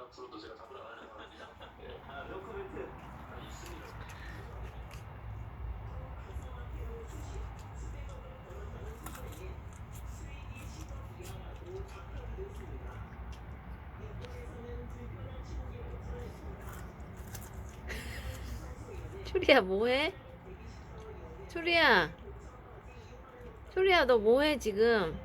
앞으로도 제가 답변하는 겁니다. 노코멘트 있습니다. 추리야 뭐해? 추리야 너 뭐해 지금?